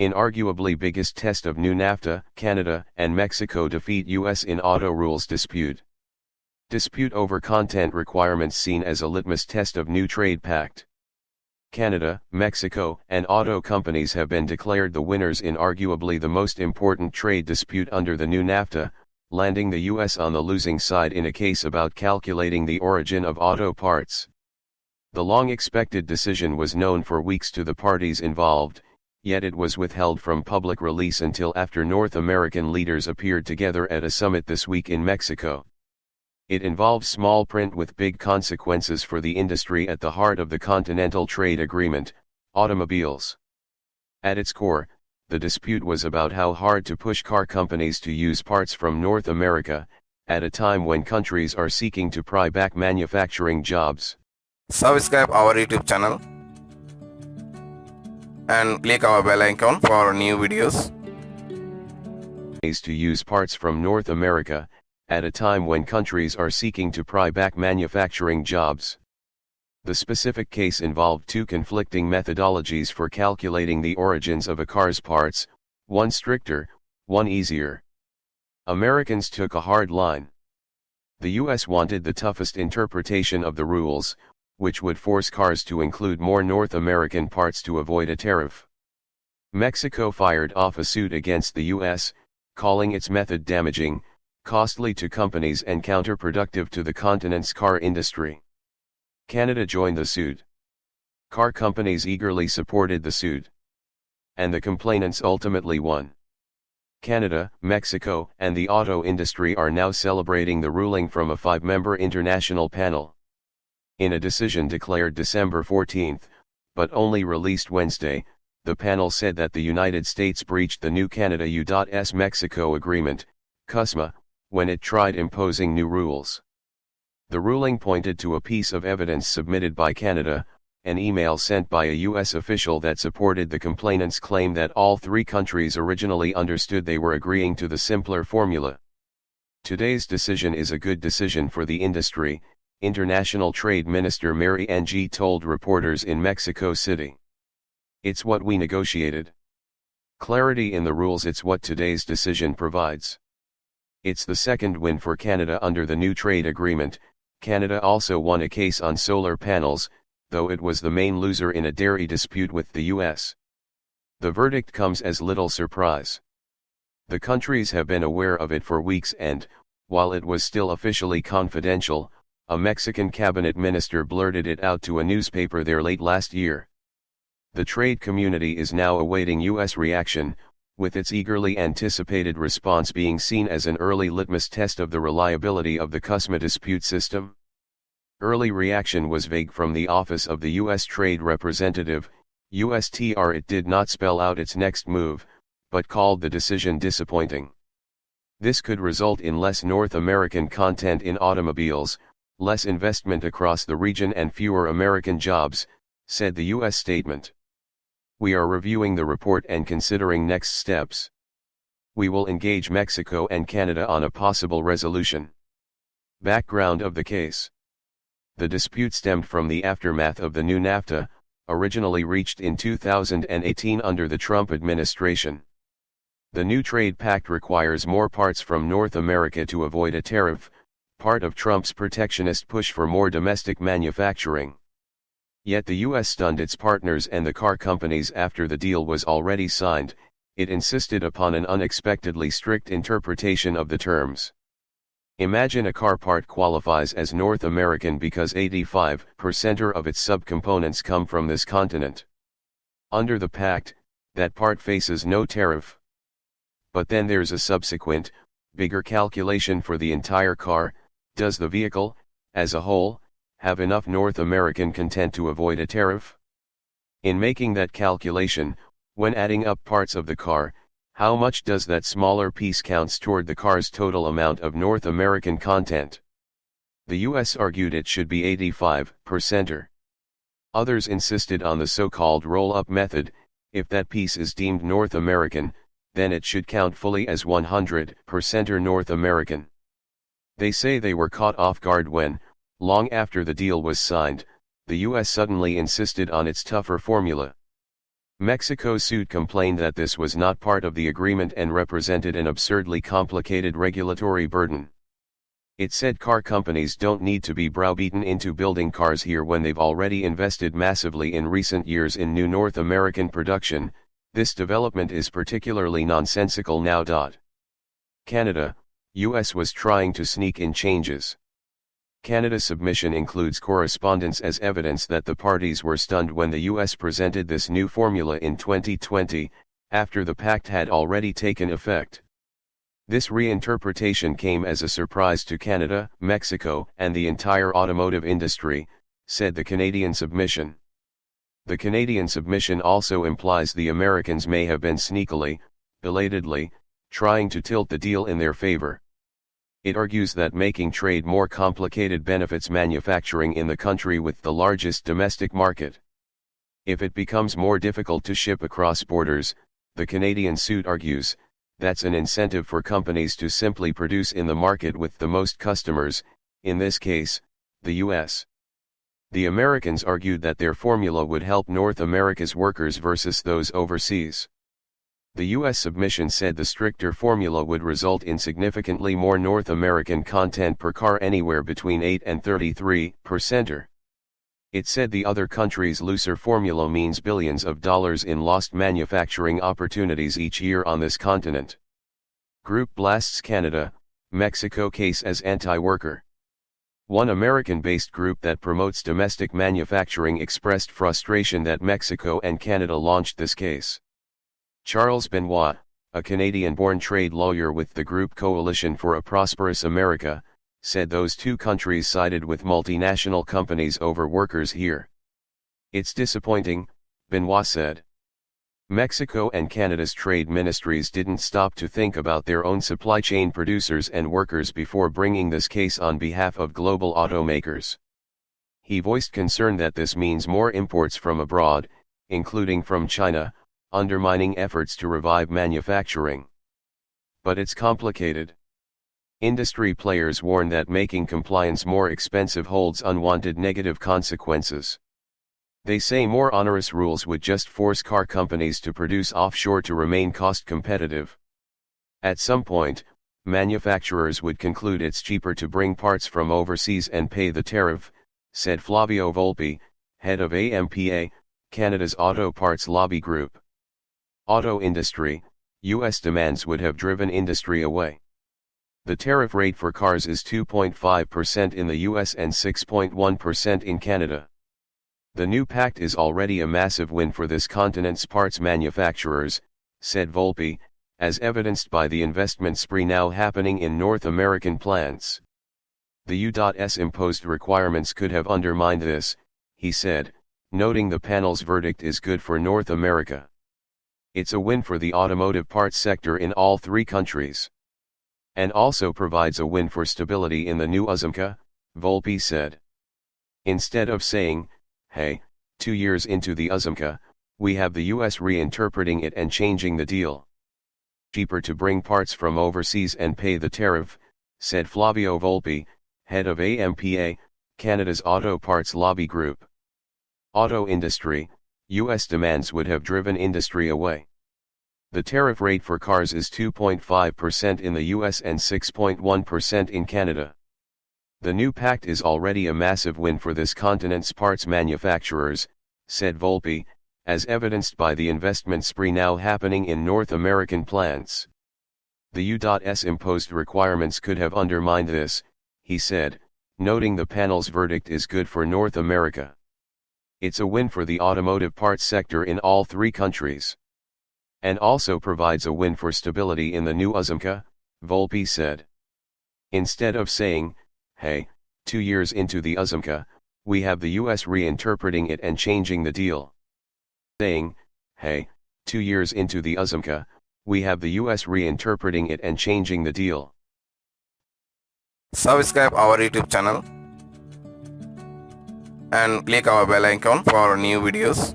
In arguably biggest test of new NAFTA, Canada and Mexico defeat US in auto rules dispute. Dispute over content requirements seen as a litmus test of new trade pact. Canada, Mexico, and auto companies have been declared the winners in arguably the most important trade dispute under the new NAFTA, landing the US on the losing side in a case about calculating the origin of auto parts. The long-expected decision was known for weeks to the parties involved, yet it was withheld from public release until after North American leaders appeared together at a summit this week in Mexico. It involves small print with big consequences for the industry at the heart of the Continental Trade Agreement, automobiles. At its core, the dispute was about how hard to push car companies to use parts from North America, at a time when countries are seeking to pry back manufacturing jobs. Subscribe our YouTube channel and click our bell icon for new videos. To use parts from North America, at a time when countries are seeking to pry back manufacturing jobs. The specific case involved two conflicting methodologies for calculating the origins of a car's parts, one stricter, one easier. Americans took a hard line. The US wanted the toughest interpretation of the rules, which would force cars to include more North American parts to avoid a tariff. Mexico fired off a suit against the US, calling its method damaging, costly to companies and counterproductive to the continent's car industry. Canada joined the suit. Car companies eagerly supported the suit. And the complainants ultimately won. Canada, Mexico, and the auto industry are now celebrating the ruling from a 5-member international panel. In a decision declared December 14, but only released Wednesday, the panel said that the United States breached the new Canada-US Mexico Agreement, CUSMA, when it tried imposing new rules. The ruling pointed to a piece of evidence submitted by Canada, an email sent by a US official that supported the complainants' claim that all three countries originally understood they were agreeing to the simpler formula. Today's decision is a good decision for the industry, International Trade Minister Mary Ng told reporters in Mexico City. It's what we negotiated. Clarity in the rules, it's what today's decision provides. It's the second win for Canada under the new trade agreement. Canada also won a case on solar panels, though it was the main loser in a dairy dispute with the US. The verdict comes as little surprise. The countries have been aware of it for weeks and, while it was still officially confidential, a Mexican cabinet minister blurted it out to a newspaper there late last year. The trade community is now awaiting US reaction, with its eagerly anticipated response being seen as an early litmus test of the reliability of the CUSMA dispute system. Early reaction was vague from the Office of the U.S. Trade Representative, USTR. It did not spell out its next move, but called the decision disappointing. This could result in less North American content in automobiles, less investment across the region and fewer American jobs, said the U.S. statement. We are reviewing the report and considering next steps. We will engage Mexico and Canada on a possible resolution. Background of the case. The dispute stemmed from the aftermath of the new NAFTA, originally reached in 2018 under the Trump administration. The new trade pact requires more parts from North America to avoid a tariff, part of Trump's protectionist push for more domestic manufacturing. Yet the US stunned its partners and the car companies after the deal was already signed. It insisted upon an unexpectedly strict interpretation of the terms. Imagine a car part qualifies as North American because 85% of its subcomponents come from this continent. Under the pact, that part faces no tariff. But then there's a subsequent, bigger calculation for the entire car. Does the vehicle, as a whole, have enough North American content to avoid a tariff? In making that calculation, when adding up parts of the car, how much does that smaller piece counts toward the car's total amount of North American content? The US argued it should be 85%. Others insisted on the so-called roll-up method. If that piece is deemed North American, then it should count fully as 100% North American. They say they were caught off guard when, long after the deal was signed, the US suddenly insisted on its tougher formula. Mexico's suit complained that this was not part of the agreement and represented an absurdly complicated regulatory burden. It said car companies don't need to be browbeaten into building cars here when they've already invested massively in recent years in new North American production. This development is particularly nonsensical now. Canada, US was trying to sneak in changes. Canada's submission includes correspondence as evidence that the parties were stunned when the US presented this new formula in 2020, after the pact had already taken effect. This reinterpretation came as a surprise to Canada, Mexico, and the entire automotive industry, said the Canadian submission. The Canadian submission also implies the Americans may have been sneakily, belatedly, trying to tilt the deal in their favor. It argues that making trade more complicated benefits manufacturing in the country with the largest domestic market. If it becomes more difficult to ship across borders, the Canadian suit argues, that's an incentive for companies to simply produce in the market with the most customers, in this case, the US. The Americans argued that their formula would help North America's workers versus those overseas. The US submission said the stricter formula would result in significantly more North American content per car, anywhere between 8 and 33%. It said the other country's looser formula means billions of dollars in lost manufacturing opportunities each year on this continent. Group blasts Canada, Mexico case as anti-worker. One American-based group that promotes domestic manufacturing expressed frustration that Mexico and Canada launched this case. Charles Benoit, a Canadian-born trade lawyer with the group Coalition for a Prosperous America, said those two countries sided with multinational companies over workers here. It's disappointing, Benoit said. Mexico and Canada's trade ministries didn't stop to think about their own supply chain producers and workers before bringing this case on behalf of global automakers. He voiced concern that this means more imports from abroad, including from China, undermining efforts to revive manufacturing. But it's complicated. Industry players warn that making compliance more expensive holds unwanted negative consequences. They say more onerous rules would just force car companies to produce offshore to remain cost competitive. At some point, manufacturers would conclude it's cheaper to bring parts from overseas and pay the tariff, said Flavio Volpi, head of AMPA, Canada's auto parts lobby group. Auto industry, US demands would have driven industry away. The tariff rate for cars is 2.5% in the US and 6.1% in Canada. The new pact is already a massive win for this continent's parts manufacturers, said Volpi, as evidenced by the investment spree now happening in North American plants. The U.S. imposed requirements could have undermined this, he said, noting the panel's verdict is good for North America. It's a win for the automotive parts sector in all three countries. And also provides a win for stability in the new USMCA, Volpi said. Instead of saying, hey, 2 years into the USMCA, we have the US reinterpreting it and changing the deal. Cheaper to bring parts from overseas and pay the tariff, said Flavio Volpi, head of AMPA, Canada's auto parts lobby group. Auto industry, US demands would have driven industry away. The tariff rate for cars is 2.5% in the US and 6.1% in Canada. The new pact is already a massive win for this continent's parts manufacturers, said Volpi, as evidenced by the investment spree now happening in North American plants. The U.S. imposed requirements could have undermined this, he said, noting the panel's verdict is good for North America. It's a win for the automotive parts sector in all three countries. And also provides a win for stability in the new USMCA, Volpi said. Instead of saying, hey, 2 years into the USMCA, we have the US reinterpreting it and changing the deal. Saying, hey, 2 years into the USMCA, we have the US reinterpreting it and changing the deal. Subscribe our YouTube channel and click our bell icon for new videos.